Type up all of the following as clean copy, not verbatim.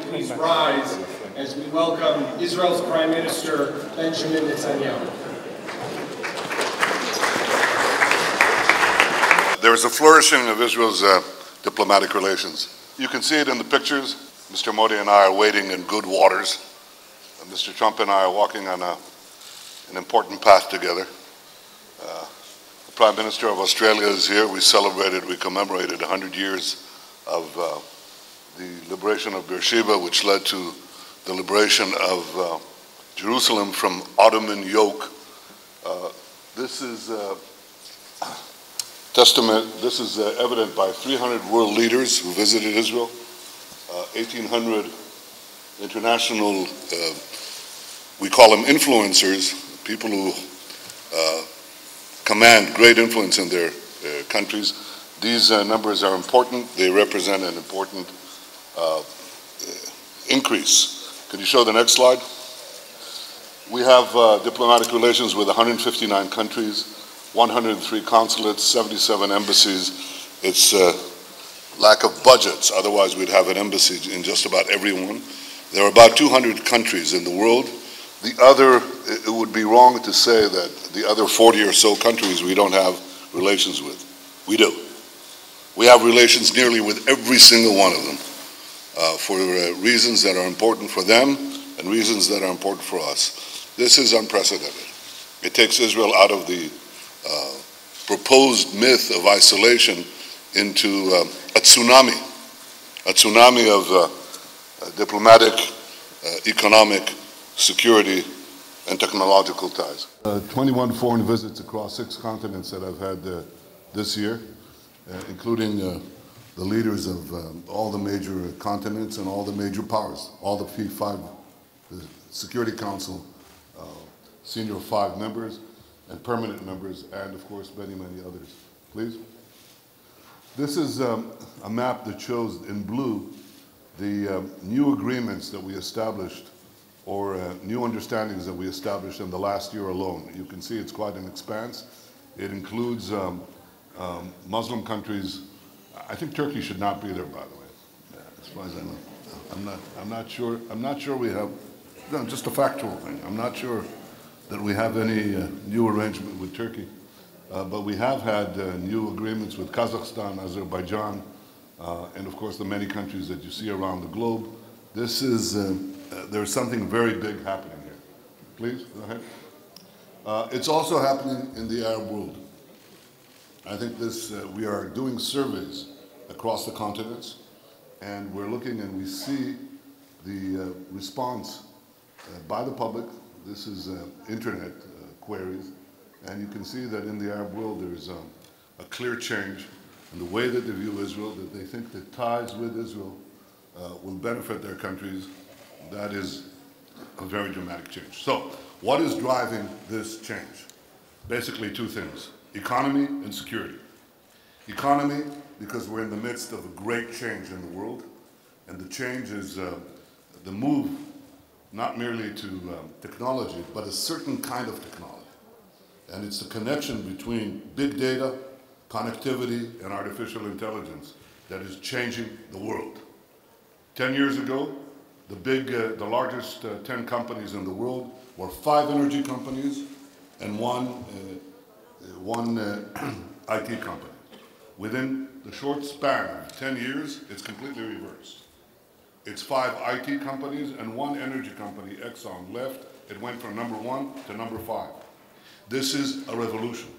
please rise as we welcome Israel's Prime Minister, Benjamin Netanyahu. There is a flourishing of Israel's diplomatic relations. You can see it in the pictures. Mr. Modi and I are wading in good waters. Mr. Trump and I are walking on an important path together. The Prime Minister of Australia is here. We commemorated 100 years of the liberation of Sheba, which led to the liberation of Jerusalem from Ottoman yoke. This is evident by 300 world leaders who visited Israel, 1,800 international, we call them influencers, people who command great influence in their countries. These numbers are important. They represent an important increase. Can you show the next slide? We have diplomatic relations with 159 countries, 103 consulates, 77 embassies. It's lack of budgets, otherwise we'd have an embassy in just about every one. There are about 200 countries in the world. It would be wrong to say that the other 40 or so countries we don't have relations with. We do. We have relations nearly with every single one of them for reasons that are important for them and reasons that are important for us. This is unprecedented. It takes Israel out of the proposed myth of isolation into a tsunami of diplomatic, economic, security, and technological ties. 21 foreign visits across 6 continents that I've had this year, including the leaders of all the major continents and all the major powers, all the P5, the Security Council, senior 5 members and permanent members, and of course many, many others. Please. This is a map that shows in blue the new agreements that we established or new understandings that we established in the last year alone. You can see it's quite an expanse. It includes Muslim countries. I think Turkey should not be there, by the way, as far as I know. I'm not sure we have, no, just a factual thing. I'm not sure that we have any new arrangement with Turkey. But we have had new agreements with Kazakhstan, Azerbaijan, and of course the many countries that you see around the globe. This is, there's something very big happening here. Please, go ahead. It's also happening in the Arab world. I think this, we are doing surveys across the continents, and we're looking and we see the response by the public. This is internet queries, and you can see that in the Arab world there's a clear change in the way that they view Israel, that they think that ties with Israel will benefit their countries. That is a very dramatic change. So, what is driving this change? Basically 2 things, economy and security. Economy, because we're in the midst of a great change in the world, and the change is the move not merely to technology, but a certain kind of technology. And it's the connection between big data, connectivity, and artificial intelligence that is changing the world. 10 years ago, the largest 10 companies in the world were 5 energy companies and one IT company. Within the short span of 10 years, it's completely reversed. It's 5 IT companies and 1 energy company, Exxon, left. It went from number 1 to number 5. This is a revolution.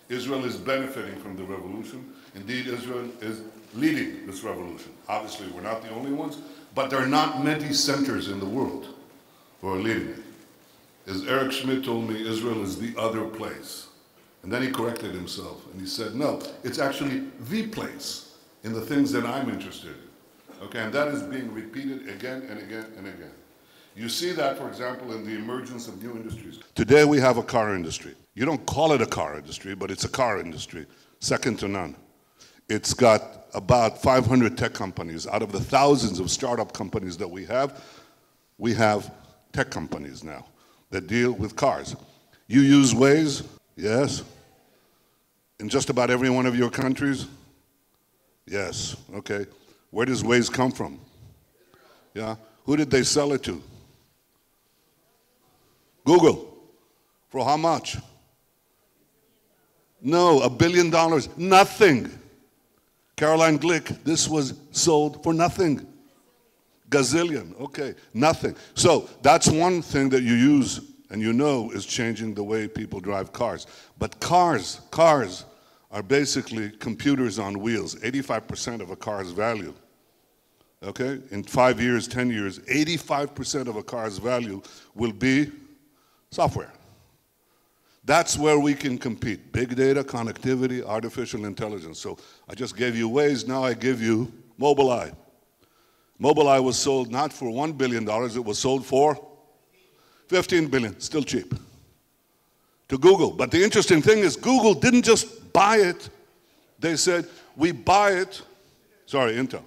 Israel is benefiting from the revolution. Indeed, Israel is leading this revolution. Obviously, we're not the only ones, but there are not many centers in the world who are leading it. As Eric Schmidt told me, Israel is the other place. And then he corrected himself and he said, no, it's actually the place in the things that I'm interested in. Okay, and that is being repeated again and again and again. You see that, for example, in the emergence of new industries. Today we have a car industry. You don't call it a car industry, but it's a car industry, second to none. It's got about 500 tech companies. Out of the thousands of startup companies that we have tech companies now that deal with cars. You use Waze? Yes. In just about every one of your countries? Yes, okay. Where does Waze come from? Yeah? Who did they sell it to? Google. For how much? No, $1 billion. Nothing. Caroline Glick, this was sold for nothing. Gazillion, okay, nothing. So that's one thing that you use and you know is changing the way people drive cars. But cars are basically computers on wheels. 85% of a car's value, okay? In 5 years, 10 years, 85% of a car's value will be software. That's where we can compete. Big data, connectivity, artificial intelligence. So I just gave you Waze, now I give you Mobileye. Mobileye was sold not for $1 billion, it was sold for $15 billion, still cheap, to Google. But the interesting thing is Google didn't just buy it, they said, we buy it, sorry, Intel.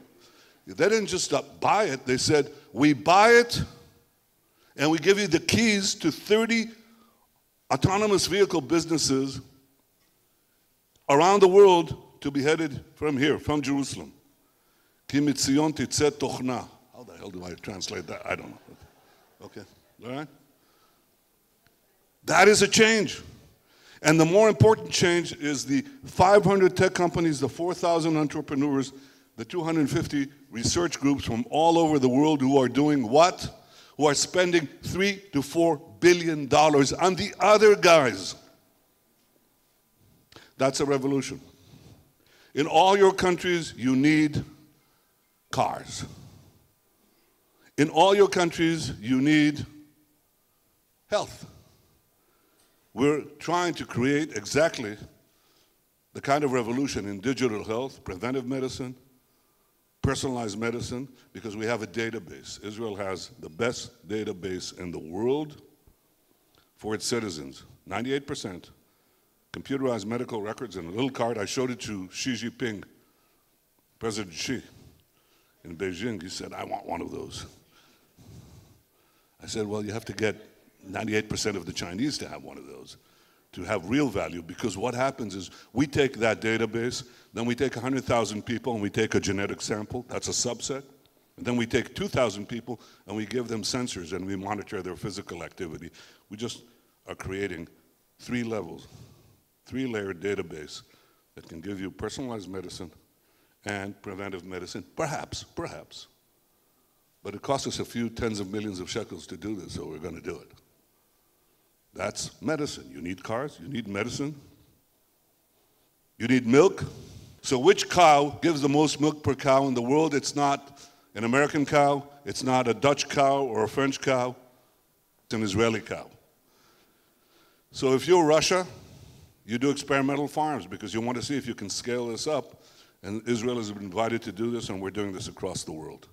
They didn't just buy it, they said, we buy it and we give you the keys to 30 autonomous vehicle businesses around the world to be headed from here, from Jerusalem. How the hell do I translate that? I don't know. Okay, all right? That is a change. And the more important change is the 500 tech companies, the 4,000 entrepreneurs, the 250 research groups from all over the world who are doing what? Who are spending $3 to $4 billion on the other guys. That's a revolution. In all your countries, you need cars. In all your countries, you need health. We're trying to create exactly the kind of revolution in digital health, preventive medicine, personalized medicine, because we have a database. Israel has the best database in the world for its citizens. 98% computerized medical records in a little card. I showed it to Xi Jinping, President Xi, in Beijing. He said, I want one of those. I said, well, you have to get 98% of the Chinese to have one of those, to have real value, because what happens is we take that database, then we take 100,000 people and we take a genetic sample, that's a subset, and then we take 2,000 people and we give them sensors and we monitor their physical activity. We just are creating 3 levels, 3-layered database that can give you personalized medicine and preventive medicine, perhaps. But it costs us a few tens of millions of shekels to do this, so we're going to do it. That's medicine. You need cars, you need medicine, you need milk. So which cow gives the most milk per cow in the world? It's not an American cow, it's not a Dutch cow or a French cow, it's an Israeli cow. So if you're Russia, you do experimental farms because you want to see if you can scale this up. And Israel has been invited to do this, and we're doing this across the world.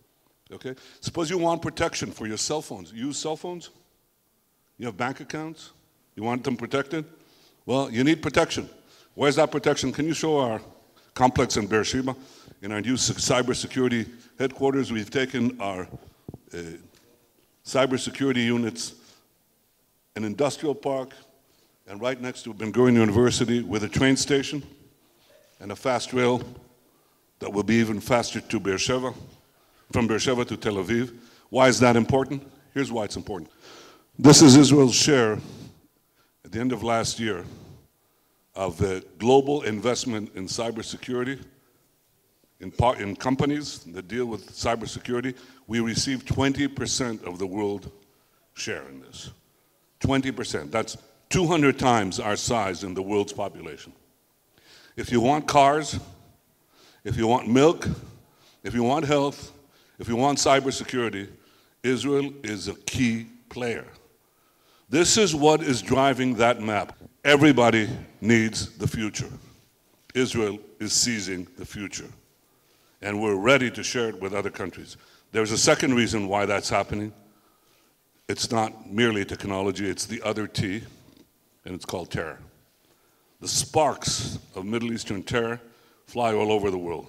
Okay? Suppose you want protection for your cell phones. You use cell phones? You have bank accounts? You want them protected? Well, you need protection. Where's that protection? Can you show our complex in Sheba? In our new cybersecurity headquarters, we've taken our cybersecurity units, an industrial park, and right next to Ben Gurion University with a train station and a fast rail that will be even faster to Beersheba, from Beersheba to Tel Aviv. Why is that important? Here's why it's important. This is Israel's share at the end of last year of the global investment in cybersecurity, in companies that deal with cybersecurity. We received 20% of the world share in this. 20%. That's 200 times our size in the world's population. If you want cars, if you want milk, if you want health, if you want cybersecurity, Israel is a key player. This is what is driving that map. Everybody needs the future. Israel is seizing the future. And we're ready to share it with other countries. There's a second reason why that's happening. It's not merely technology, it's the other T, and it's called terror. The sparks of Middle Eastern terror fly all over the world,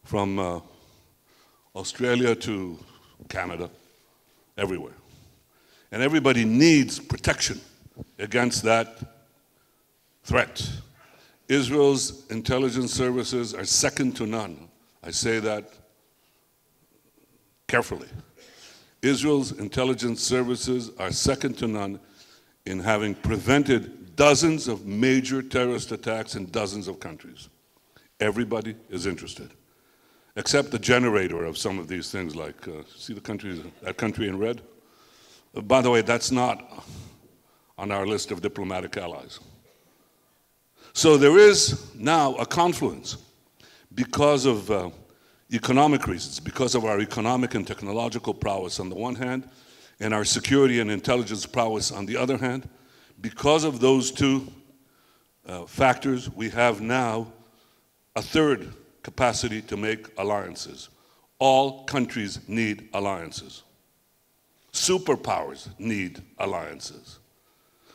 from Australia to Canada, everywhere. And everybody needs protection against that threat. Israel's intelligence services are second to none. I say that carefully. Israel's intelligence services are second to none in having prevented dozens of major terrorist attacks in dozens of countries. Everybody is interested, except the generator of some of these things, like, see the countries, that country in red? By the way, that's not on our list of diplomatic allies. So there is now a confluence because of economic reasons, because of our economic and technological prowess on the one hand, and our security and intelligence prowess on the other hand. Because of those two factors, we have now a third capacity to make alliances. All countries need alliances. Superpowers need alliances.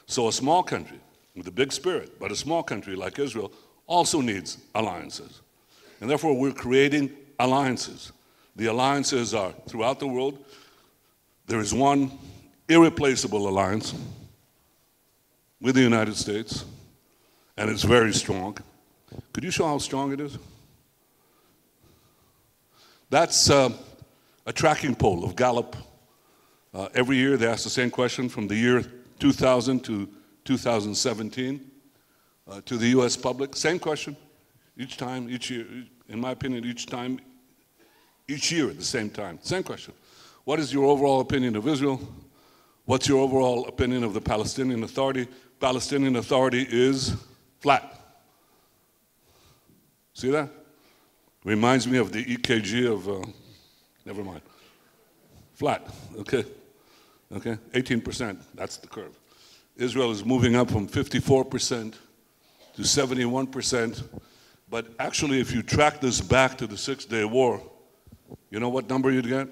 So a small country with a big spirit, but a small country like Israel also needs alliances. And therefore we're creating alliances. The alliances are throughout the world. There is one irreplaceable alliance with the United States, and it's very strong. Could you show how strong it is? That's a tracking poll of Gallup. Every year they ask the same question from the year 2000 to 2017 to the US public. Same question each time, each year. In my opinion, each year at the same time. Same question. What is your overall opinion of Israel? What's your overall opinion of the Palestinian Authority? Palestinian Authority is flat. See that? Reminds me of the EKG of, never mind. Flat, okay. Okay, 18%, that's the curve. Israel is moving up from 54% to 71%, but actually if you track this back to the Six-Day War, you know what number you'd get?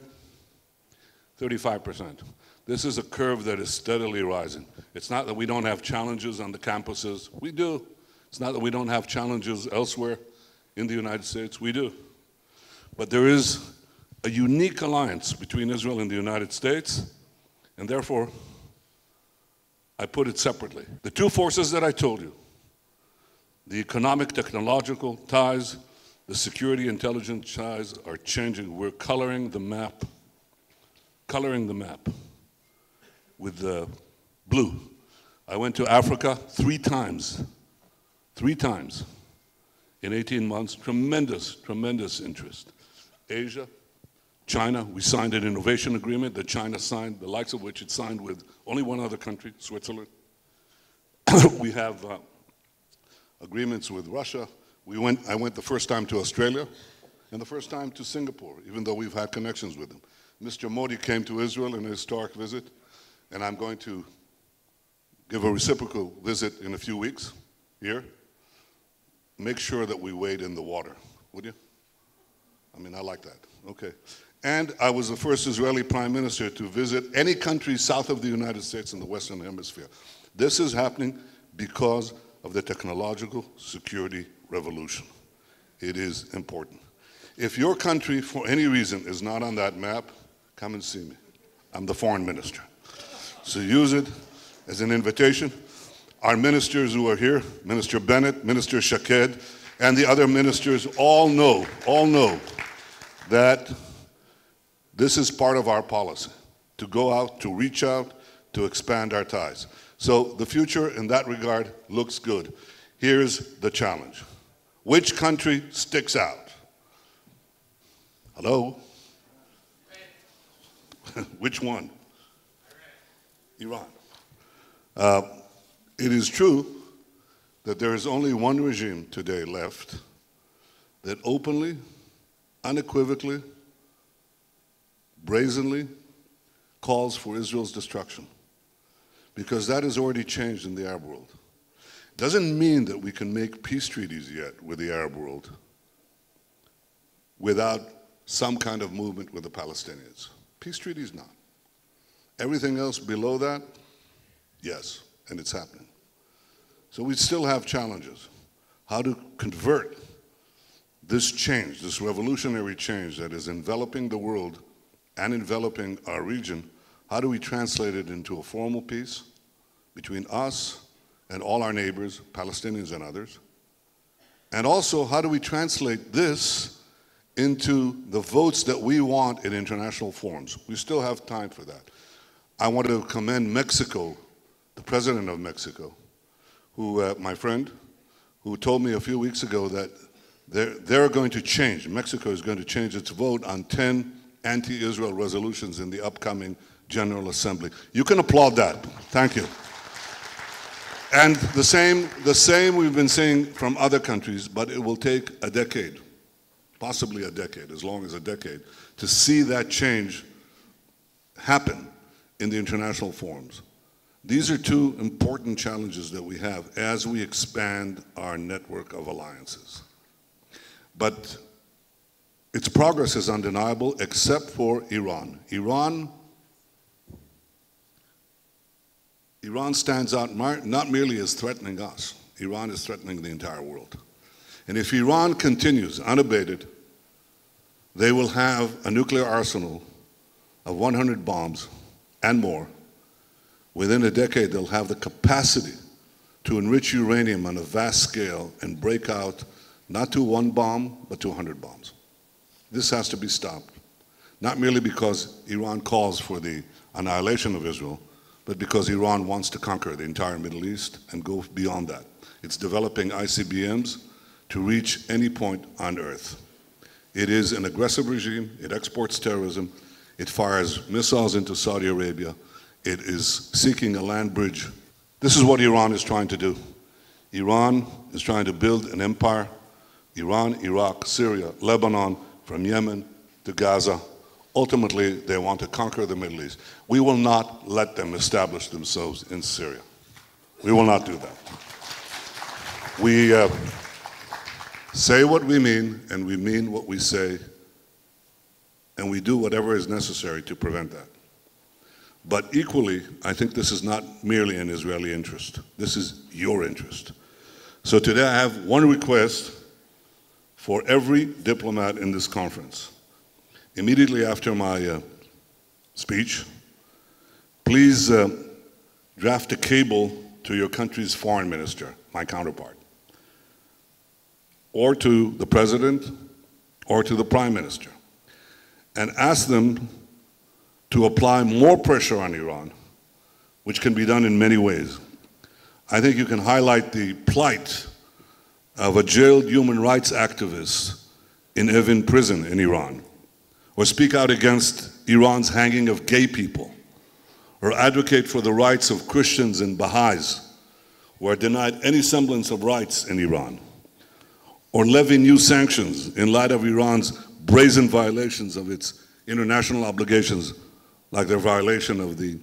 35%. This is a curve that is steadily rising. It's not that we don't have challenges on the campuses. We do. It's not that we don't have challenges elsewhere in the United States. We do. But there is a unique alliance between Israel and the United States, and therefore, I put it separately. The two forces that I told you, the economic, technological ties, the security, intelligence ties are changing. We're coloring the map with the blue. I went to Africa 3 times in 18 months. Tremendous, tremendous interest. Asia, China, we signed an innovation agreement that China signed, the likes of which it signed with only one other country, Switzerland. We have agreements with Russia. I went the first time to Australia and the first time to Singapore, even though we've had connections with them. Mr. Modi came to Israel in a historic visit, and I'm going to give a reciprocal visit in a few weeks here. Make sure that we wade in the water, would you? I mean, I like that, okay. And I was the first Israeli prime minister to visit any country south of the United States in the Western Hemisphere. This is happening because of the technological security revolution. It is important. If your country, for any reason, is not on that map, come and see me. I'm the foreign minister. So use it as an invitation. Our ministers who are here, Minister Bennett, Minister Shaked, and the other ministers all know that this is part of our policy, to go out, to reach out, to expand our ties. So the future in that regard looks good. Here's the challenge. Which country sticks out? Hello? Which one? Iran. It is true that there is only one regime today left that openly, unequivocally, brazenly calls for Israel's destruction, because that has already changed in the Arab world. Doesn't mean that we can make peace treaties yet with the Arab world without some kind of movement with the Palestinians. Peace treaties, not. Everything else below that, yes, and it's happening. So we still have challenges. How to convert this change, this revolutionary change that is enveloping the world and enveloping our region, how do we translate it into a formal peace between us and all our neighbors, Palestinians and others? And also, how do we translate this into the votes that we want in international forums. We still have time for that. I want to commend Mexico, the president of Mexico, who, my friend, who told me a few weeks ago that they're going to change, Mexico is going to change its vote on 10 anti-Israel resolutions in the upcoming General Assembly. You can applaud that. Thank you. And the same we've been seeing from other countries, but it will take a decade, possibly a decade, as long as a decade, to see that change happen in the international forums. These are two important challenges that we have as we expand our network of alliances. But its progress is undeniable, except for Iran. Iran stands out not merely as threatening us. Iran is threatening the entire world. And if Iran continues unabated, they will have a nuclear arsenal of 100 bombs and more. Within a decade, they'll have the capacity to enrich uranium on a vast scale and break out not to 1 bomb, but to 100 bombs. This has to be stopped, not merely because Iran calls for the annihilation of Israel, but because Iran wants to conquer the entire Middle East and go beyond that. It's developing ICBMs to reach any point on Earth. It is an aggressive regime. It exports terrorism. It fires missiles into Saudi Arabia. It is seeking a land bridge. This is what Iran is trying to do. Iran is trying to build an empire. Iran, Iraq, Syria, Lebanon, from Yemen to Gaza. Ultimately, they want to conquer the Middle East. We will not let them establish themselves in Syria. We will not do that. We say what we mean, and we mean what we say, and we do whatever is necessary to prevent that. But equally, I think this is not merely an Israeli interest. This is your interest. So today I have one request for every diplomat in this conference. Immediately after my speech, please draft a cable to your country's foreign minister, my counterpart, or to the president, or to the prime minister, and ask them to apply more pressure on Iran, which can be done in many ways. I think you can highlight the plight of a jailed human rights activist in Evin prison in Iran, or speak out against Iran's hanging of gay people, or advocate for the rights of Christians and Baha'is who are denied any semblance of rights in Iran, or levy new sanctions in light of Iran's brazen violations of its international obligations, like their violation of the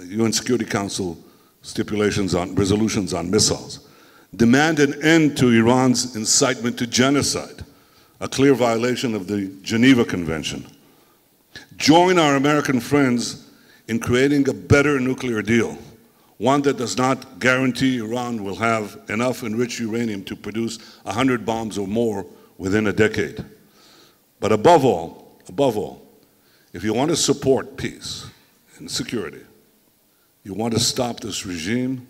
UN Security Council stipulations on resolutions on missiles. Demand an end to Iran's incitement to genocide, a clear violation of the Geneva Convention. Join our American friends in creating a better nuclear deal, one that does not guarantee Iran will have enough enriched uranium to produce 100 bombs or more within a decade. But above all, if you want to support peace and security, you want to stop this regime,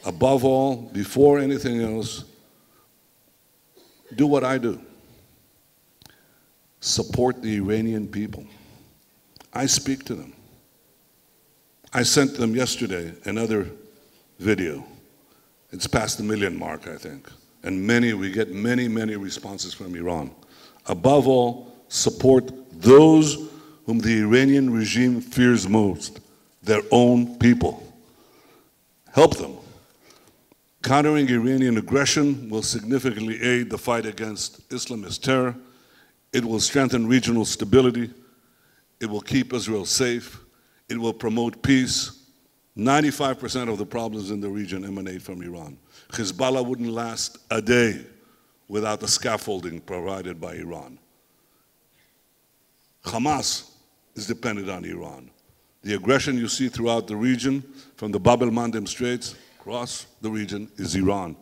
above all, before anything else, do what I do. Support the Iranian people. I speak to them. I sent them yesterday another video. It's past the 1 million mark, I think. And we get many responses from Iran. Above all, support those whom the Iranian regime fears most, their own people. Help them. Countering Iranian aggression will significantly aid the fight against Islamist terror. It will strengthen regional stability. It will keep Israel safe. It will promote peace. 95% of the problems in the region emanate from Iran. Hezbollah wouldn't last a day without the scaffolding provided by Iran. Hamas is dependent on Iran. The aggression you see throughout the region, from the Bab el-Mandeb Straits across the region, is Iran.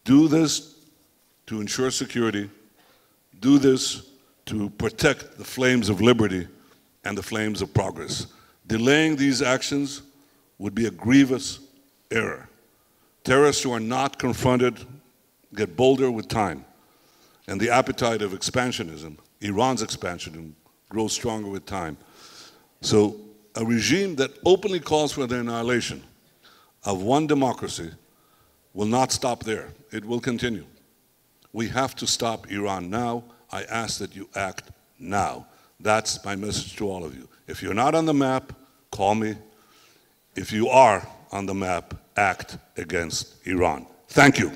Do this to ensure security. Do this to protect the flames of liberty and the flames of progress. Delaying these actions would be a grievous error. Terrorists who are not confronted get bolder with time, and the appetite of expansionism Iran's expansion and grow stronger with time. So a regime that openly calls for the annihilation of one democracy will not stop there. It will continue. We have to stop Iran now. I ask that you act now. That's my message to all of you. If you're not on the map, call me. If you are on the map, act against Iran. Thank you.